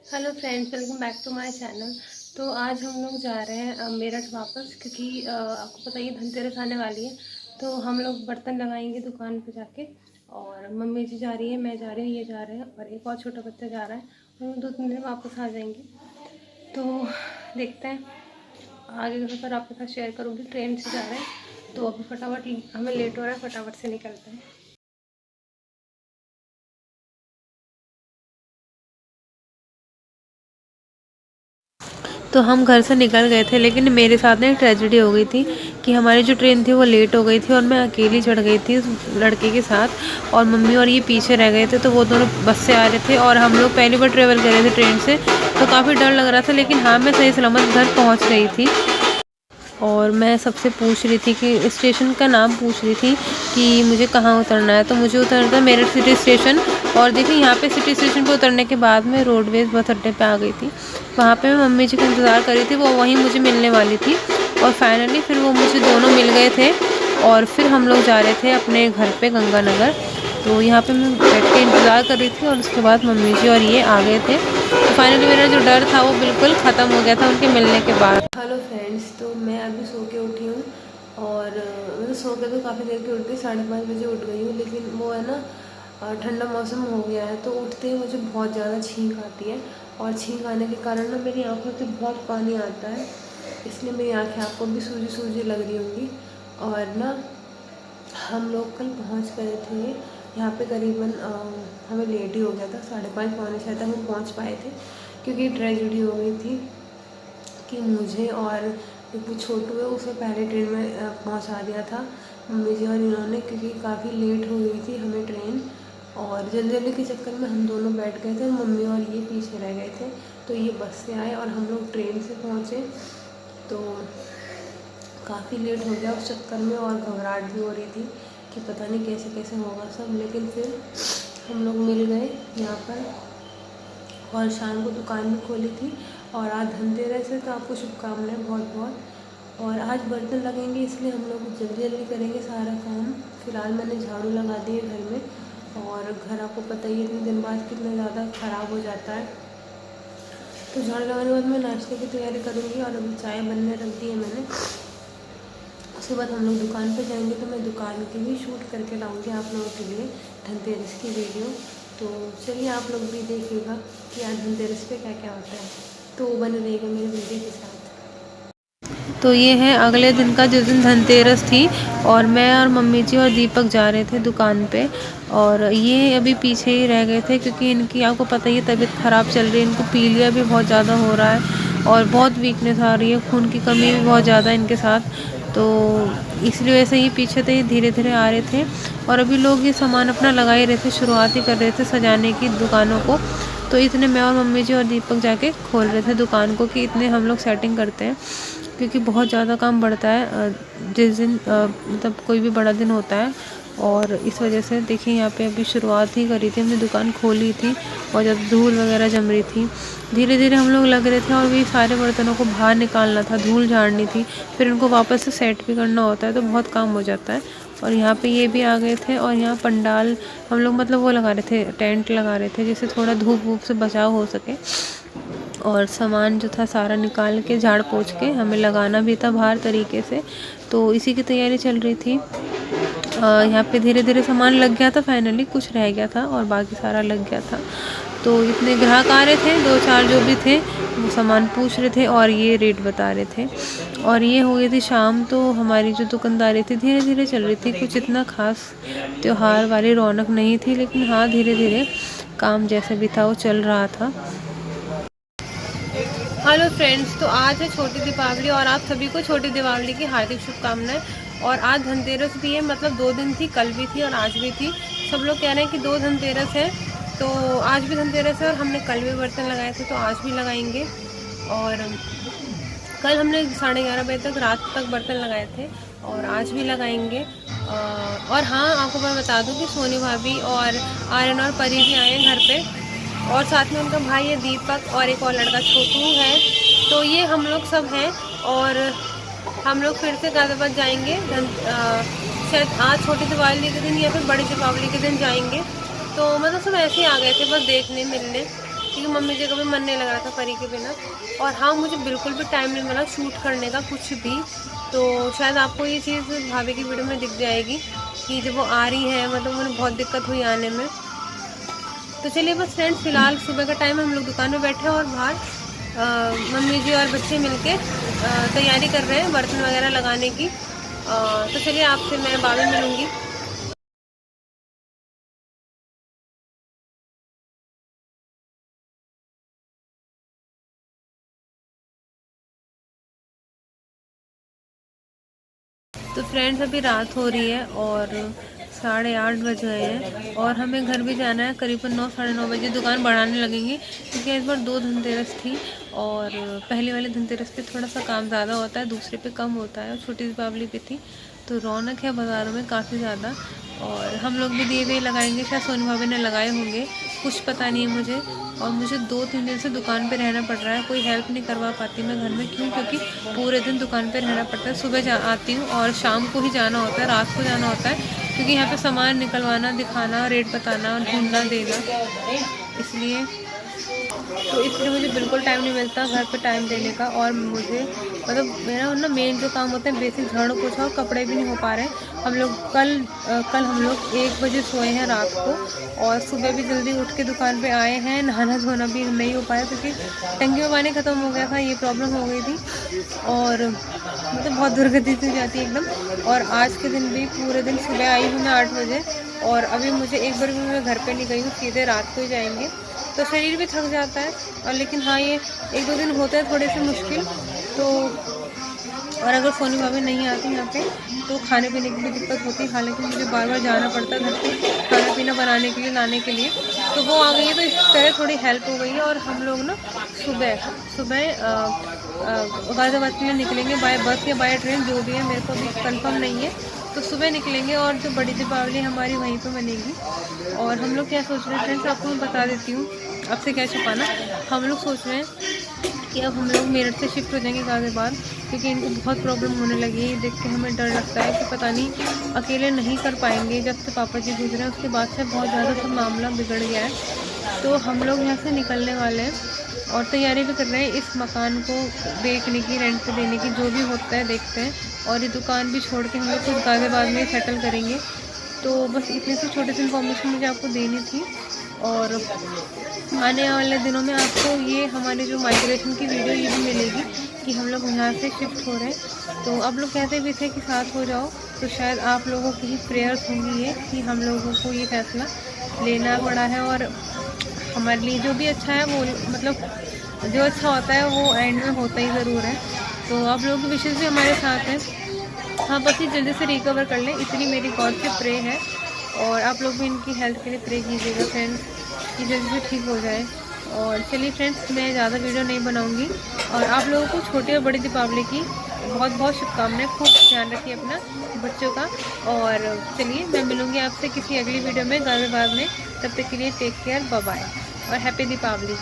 Hello friends, welcome back to my channel. तो आज हम लोग जा रहे हैं मेरठ वापस, क्योंकि आपको पता ही है धनतेरस आने वाली है। तो हम लोग बर्तन लगाएंगे दुकान पे जाके। और मम्मी जी जा रही है, मैं जा रही हूँ, ये जा रहे हैं और एक और छोटा बच्चा जा रहा है। हम 2-3 दिन वापस आ जाएंगे। तो देखते हैं, आगे का सफ़र आपके साथ शेयर करूँगी। ट्रेन से जा रहे हैं तो अभी फटाफट हमें लेट हो रहा है, फटाफट से निकलते हैं। तो हम घर से निकल गए थे, लेकिन मेरे साथ ना एक ट्रेजेडी हो गई थी कि हमारी जो ट्रेन थी वो लेट हो गई थी और मैं अकेली चढ़ गई थी उस लड़के के साथ, और मम्मी और ये पीछे रह गए थे। तो वो दोनों बस से आ रहे थे और हम लोग पहली बार ट्रेवल कर रहे थे ट्रेन से, तो काफ़ी डर लग रहा था। लेकिन हाँ, मैं सही सलामत घर पहुँच गई थी। और मैं सबसे पूछ रही थी कि स्टेशन का नाम पूछ रही थी कि मुझे कहाँ उतरना है। तो मुझे उतरना था मेरठ सिटी स्टेशन। और देखिए, यहाँ पे सिटी स्टेशन पे उतरने के बाद मैं रोडवेज बस अड्डे पे आ गई थी। वहाँ पे मैं मम्मी जी का इंतज़ार कर रही थी, वो वहीं मुझे मिलने वाली थी। और फाइनली फिर वो मुझे दोनों मिल गए थे। और फिर हम लोग जा रहे थे अपने घर पे गंगानगर। तो यहाँ पे मैं बैठ के इंतज़ार कर रही थी और उसके बाद मम्मी जी और ये आ गए थे। तो फाइनली मेरा जो डर था वो बिल्कुल ख़त्म हो गया था उनके मिलने के बाद। हेलो फ्रेंड्स, तो मैं अभी सो के उठी हूँ। और मतलब सो के तो काफ़ी देर की उठ गई, 5:30 बजे उठ गई हूँ। लेकिन वो है ना, ठंडा मौसम हो गया है तो उठते ही मुझे बहुत ज़्यादा छींक आती है। और छींक आने के कारण ना मेरी आँखों से बहुत पानी आता है, इसलिए मेरी आँखें आपको भी सूजी सूजी लग रही होंगी। और ना, हम लोग कल पहुँच गए थे यहाँ पे करीबन हमें लेट ही हो गया था, 5:30 पौने 6 तक हम पहुँच पाए थे। क्योंकि ट्रेजेडी हो गई थी कि मुझे और एक वो छोटू है उसे पहले ट्रेन में पहुंचा दिया था मम्मी जी और इन्होंने, क्योंकि काफ़ी लेट हो गई थी हमें ट्रेन। और जल्दी जल्दी के चक्कर में हम दोनों बैठ गए थे, मम्मी और ये पीछे रह गए थे। तो ये बस से आए और हम लोग ट्रेन से पहुँचे। तो काफ़ी लेट हो गया उस चक्कर में, और घबराहट भी हो रही थी कि पता नहीं कैसे कैसे होगा सब। लेकिन फिर हम लोग मिल गए यहाँ पर, और शाम को दुकान भी खोली थी। और आज धनतेरस है, तो आपको शुभकामनाएं बहुत बहुत। और आज बर्तन लगेंगे, इसलिए हम लोग जल्दी जल्दी करेंगे सारा काम। फिलहाल मैंने झाड़ू लगा दी है घर में। और घर आपको पता ही है इतने दिन बाद कितना ज़्यादा ख़राब हो जाता है। तो झाड़ू लगाने के बाद मैं नाश्ते की तैयारी करूँगी, और अभी चाय बनने रख दी है मैंने। उसके बाद हम लोग दुकान पे जाएंगे, तो मैं दुकान की भी शूट करके लाऊंगी आप लोगों के लिए धनतेरस की वीडियो। तो चलिए आप लोग भी देखिएगा कि आज धनतेरस पे क्या क्या होता है। तो बने रहिएगा मेरे वीडियो के साथ। तो ये है अगले दिन का, जिस दिन धनतेरस थी। और मैं और मम्मी जी और दीपक जा रहे थे दुकान पे। और ये अभी पीछे ही रह गए थे, क्योंकि इनकी आपको पता ही है तबीयत ख़राब चल रही है, इनको पीलिया भी बहुत ज़्यादा हो रहा है और बहुत वीकनेस आ रही है, खून की कमी भी बहुत ज़्यादा इनके साथ। तो इसलिए वैसे ही पीछे थे, धीरे धीरे आ रहे थे। और अभी लोग ये सामान अपना लगा ही रहे थे, शुरुआत ही कर रहे थे सजाने की दुकानों को। तो इतने मैं और मम्मी जी और दीपक जाके खोल रहे थे दुकान को, कि इतने हम लोग सेटिंग करते हैं, क्योंकि बहुत ज़्यादा काम बढ़ता है जिस दिन मतलब कोई भी बड़ा दिन होता है। और इस वजह से देखिए, यहाँ पे अभी शुरुआत ही करी थी, हमने दुकान खोली थी और जब धूल वगैरह जम रही थी, धीरे धीरे हम लोग लग रहे थे। और भी सारे बर्तनों को बाहर निकालना था, धूल झाड़नी थी, फिर उनको वापस से सेट भी करना होता है, तो बहुत काम हो जाता है। और यहाँ पे ये भी आ गए थे, और यहाँ पंडाल हम लोग मतलब वो लगा रहे थे, टेंट लगा रहे थे, जिससे थोड़ा धूप वूप से बचाव हो सके। और सामान जो था सारा निकाल के झाड़ पोंछ के हमें लगाना भी था बाहर तरीके से। तो इसी की तैयारी चल रही थी। यहाँ पे धीरे धीरे सामान लग गया था, फाइनली कुछ रह गया था और बाकी सारा लग गया था। तो इतने ग्राहक आ रहे थे, 2-4 जो भी थे वो सामान पूछ रहे थे और ये रेट बता रहे थे। और ये हो गई थी शाम, तो हमारी जो दुकानदारी थी धीरे धीरे चल रही थी। कुछ इतना खास त्यौहार वाली रौनक नहीं थी, लेकिन हाँ, धीरे धीरे काम जैसे भी था वो चल रहा था। हेलो फ्रेंड्स, तो आज है छोटी दीपावली, और आप सभी को छोटी दीपावली की हार्दिक शुभकामनाएं। और आज धनतेरस भी है, मतलब 2 दिन थी, कल भी थी और आज भी थी। सब लोग कह रहे हैं कि 2 धनतेरस है, तो आज भी धनतेरस है। और हमने कल भी बर्तन लगाए थे, तो आज भी लगाएंगे। और कल हमने 11:30 बजे तक, रात तक बर्तन लगाए थे, और आज भी लगाएंगे। और हाँ, आपको मैं बता दूं कि सोनी भाभी और आर्यन और परी भी आए हैं घर पे, और साथ में उनका भाई है दीपक, और एक और लड़का छोटू है। तो ये हम लोग सब हैं। और हम लोग फिर से गाज़ियाबाद जाएंगे शायद आज छोटी दीपावली के दिन या फिर बड़ी दीपावली के दिन जाएंगे। तो मतलब सब ऐसे ही आ गए थे, बस देखने मिलने। क्योंकि मम्मी जी का भी मन नहीं लग रहा था परी के बिना। और हाँ, मुझे बिल्कुल भी टाइम नहीं मिला शूट करने का कुछ भी। तो शायद आपको ये चीज़ भाभी की वीडियो में दिख जाएगी कि जब वो आ रही है, मतलब उन्हें बहुत दिक्कत हुई आने में। तो चलिए बस फ्रेंड्स, फिलहाल सुबह का टाइम है, हम लोग दुकान में बैठे हैं और बाहर मम्मी जी और बच्चे मिलके तैयारी कर रहे हैं बर्तन वगैरह लगाने की। तो चलिए आपसे मैं बाद में मिलूँगी। तो फ्रेंड्स, अभी रात हो रही है और 8:30 बज गए हैं और हमें घर भी जाना है। करीबन 9 साढ़े 9 बजे दुकान बढ़ाने लगेंगे, क्योंकि इस बार 2 धनतेरस थी और पहले वाले धनतेरस पे थोड़ा सा काम ज़्यादा होता है, दूसरे पे कम होता है। और छोटी दीपावली पे थी तो रौनक है बाज़ारों में काफ़ी ज़्यादा। और हम लोग भी दिए लगाएंगे, शायद सोनी भाभी ने लगाए होंगे, कुछ पता नहीं है मुझे। और मुझे 2-3 दिन से दुकान पे रहना पड़ रहा है, कोई हेल्प नहीं करवा पाती मैं घर में। क्यों? क्योंकि पूरे दिन दुकान पे रहना पड़ता है। सुबह आती हूँ और शाम को ही जाना होता है, रात को जाना होता है, क्योंकि यहाँ पे सामान निकलवाना, दिखाना, रेट बताना, ढूंढना, देना, इसलिए मुझे बिल्कुल टाइम नहीं मिलता घर पे टाइम देने का। और मुझे मतलब मेरा ना मेन जो काम होता है बेसिक झाड़ू पोछा, और कपड़े भी नहीं हो पा रहे हैं। हम लोग कल हम लोग 1 बजे सोए हैं रात को, और सुबह भी जल्दी उठ के दुकान पे आए हैं। नहाना धोना भी नहीं हो पाया क्योंकि टंकी में पानी ख़त्म हो गया था, ये प्रॉब्लम हो गई थी। और मतलब बहुत दुर्गति से जाती है एकदम। और आज के दिन भी पूरे दिन सुबह आई हूँ मैं 8 बजे, और अभी मुझे एक बार भी मैं घर पे नहीं गई हूँ, सीधे रात को ही जाएंगे। तो शरीर भी थक जाता है। और लेकिन हाँ, ये 1-2 दिन होते हैं थोड़े से मुश्किल। तो और अगर सोनी भाभी नहीं आती यहाँ पे तो खाने पीने की भी दिक्कत होती है। हालांकि मुझे बार बार जाना पड़ता है घर पे खाना पीना बनाने के लिए, लाने के लिए। तो वो आ गई है तो इस तरह थोड़ी हेल्प हो गई है। और हम लोग ना सुबह गाज़ियाबाद के लिए निकलेंगे बाय बस या बाय ट्रेन, जो भी है, मेरे को अभी कंफर्म नहीं है। तो सुबह निकलेंगे और जो बड़ी दीपावली हमारी वहीं पे मनेगी। और हम लोग क्या सोच रहे हैं फ्रेंड्स, आपको मैं बता देती हूँ, आपसे क्या छुपाना। हम लोग सोच रहे हैं कि अब हम लोग मेरठ से शिफ्ट हो जाएंगे गाज़ियाबाद, क्योंकि इनको बहुत प्रॉब्लम होने लगी है। ये देख के हमें डर लगता है कि पता नहीं अकेले नहीं कर पाएंगे। जब से पापा जी गुजरे उसके बाद से बहुत ज़्यादा सब मामला बिगड़ गया है। तो हम लोग यहाँ से निकलने वाले हैं और तैयारी भी कर रहे हैं इस मकान को बेचने की, रेंट पे देने की, जो भी होता है देखते हैं। और ये दुकान भी छोड़ के हम लोग खुद गाज़ियाबाद में सेटल करेंगे। तो बस इतनी सी छोटी सी इन्फॉर्मेशन मुझे आपको देनी थी। और आने वाले दिनों में आपको ये हमारी जो माइग्रेशन की वीडियो ये भी मिलेगी कि हम लोग यहाँ से शिफ्ट हो रहे हैं। तो आप लोग कहते भी थे कि साथ हो जाओ, तो शायद आप लोगों की ही प्रेयर्स होंगी ये कि हम लोगों को ये फैसला लेना पड़ा है। और हमारे लिए जो भी अच्छा है वो, मतलब जो अच्छा होता है वो एंड में होता ही ज़रूर है। तो आप लोगों की विशेष भी हमारे साथ हैं। हाँ, बस ये जल्दी से रिकवर कर लें, इतनी मेरी गॉड से प्रे है। और आप लोग भी इनकी हेल्थ के लिए प्रे कीजिएगा फ्रेंड्स, कि जल्दी से ठीक हो जाए। और चलिए फ्रेंड्स, मैं ज़्यादा वीडियो नहीं बनाऊंगी। और आप लोगों को छोटी और बड़ी दीपावली की बहुत बहुत शुभकामनाएं। खूब ध्यान रखिए अपना बच्चों का। और चलिए, मैं मिलूँगी आपसे किसी अगली वीडियो में गाज़ियाबाद में। तब तक के लिए टेक केयर, बाय बाय और हैप्पी दीपावली।